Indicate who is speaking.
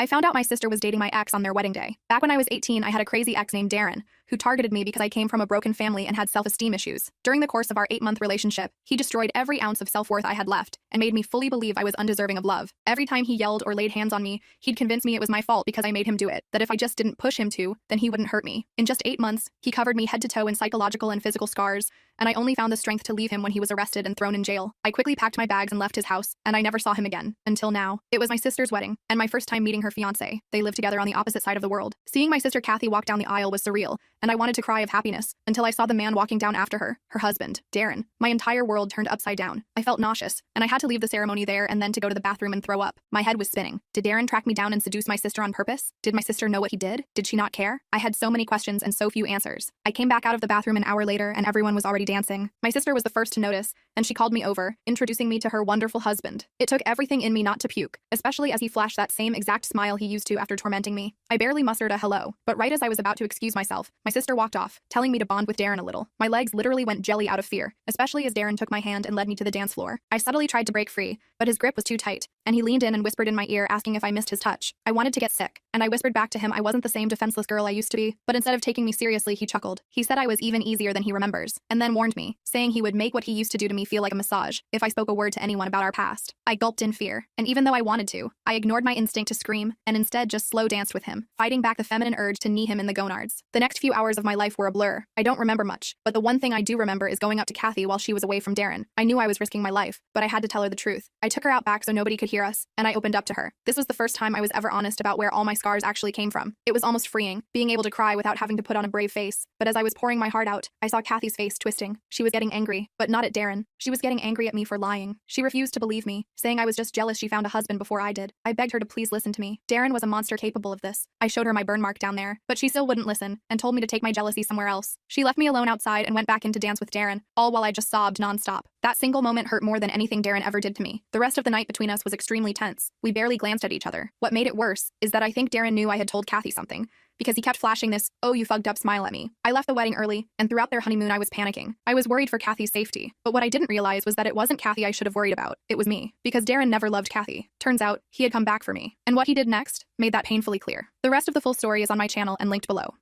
Speaker 1: I found out my sister was dating my ex on their wedding day. Back when I was 18, I had a crazy ex named Darren, who targeted me because I came from a broken family and had self-esteem issues. During the course of our 8-month relationship, he destroyed every ounce of self-worth I had left and made me fully believe I was undeserving of love. Every time he yelled or laid hands on me, he'd convince me it was my fault because I made him do it, that if I just didn't push him to, then he wouldn't hurt me. In just 8 months, he covered me head to toe in psychological and physical scars, and I only found the strength to leave him when he was arrested and thrown in jail. I quickly packed my bags and left his house, and I never saw him again, until now. It was my sister's wedding, and my first time meeting her fiancé. They lived together on the opposite side of the world. Seeing my sister Kathy walk down the aisle was surreal, and I wanted to cry of happiness, until I saw the man walking down after her, her husband, Darren. My entire world turned upside down. I felt nauseous, and I had to leave the ceremony there and then to go to the bathroom and throw up. My head was spinning. Did Darren track me down and seduce my sister on purpose? Did my sister know what he did? Did she not care? I had so many questions and so few answers. I came back out of the bathroom an hour later, and everyone was already dancing. My sister was the first to notice, and she called me over, introducing me to her wonderful husband. It took everything in me not to puke, especially as he flashed that same exact smile he used to after tormenting me. I barely mustered a hello, but right as I was about to excuse myself, my sister walked off, telling me to bond with Darren a little. My legs literally went jelly out of fear, especially as Darren took my hand and led me to the dance floor. I subtly tried to break free, but his grip was too tight, and he leaned in and whispered in my ear asking if I missed his touch. I wanted to get sick, and I whispered back to him I wasn't the same defenseless girl I used to be, but instead of taking me seriously, he chuckled. He said I was even easier than he remembers, and then warned me, saying he would make what he used to do to me feel like a massage if I spoke a word to anyone about our past. I gulped in fear, and even though I wanted to, I ignored my instinct to scream and instead just slow danced with him, fighting back the feminine urge to knee him in the gonards. The next few hours of my life were a blur. I don't remember much, but the one thing I do remember is going up to Kathy while she was away from Darren. I knew I was risking my life, but I had to tell her the truth. I took her out back so nobody could hear us, and I opened up to her. This was the first time I was ever honest about where all my scars actually came from. It was almost freeing, being able to cry without having to put on a brave face. But as I was pouring my heart out, I saw Kathy's face twisting. She was getting angry, but not at Darren. She was getting angry at me for lying. She refused to believe me, saying I was just jealous she found a husband before I did. I begged her to please listen to me. Darren was a monster capable of this. I showed her my burn mark down there, but she still wouldn't listen, and told me to take my jealousy somewhere else. She left me alone outside and went back in to dance with Darren, all while I just sobbed nonstop. That single moment hurt more than anything Darren ever did to me. The rest of the night between us was extremely tense. We barely glanced at each other. What made it worse is that I think Darren knew I had told Kathy something, because he kept flashing this, "Oh, you fucked up" smile at me. I left the wedding early, and throughout their honeymoon I was panicking. I was worried for Kathy's safety, but what I didn't realize was that it wasn't Kathy I should have worried about. It was me, because Darren never loved Kathy. Turns out, he had come back for me. And what he did next made that painfully clear. The rest of the full story is on my channel and linked below.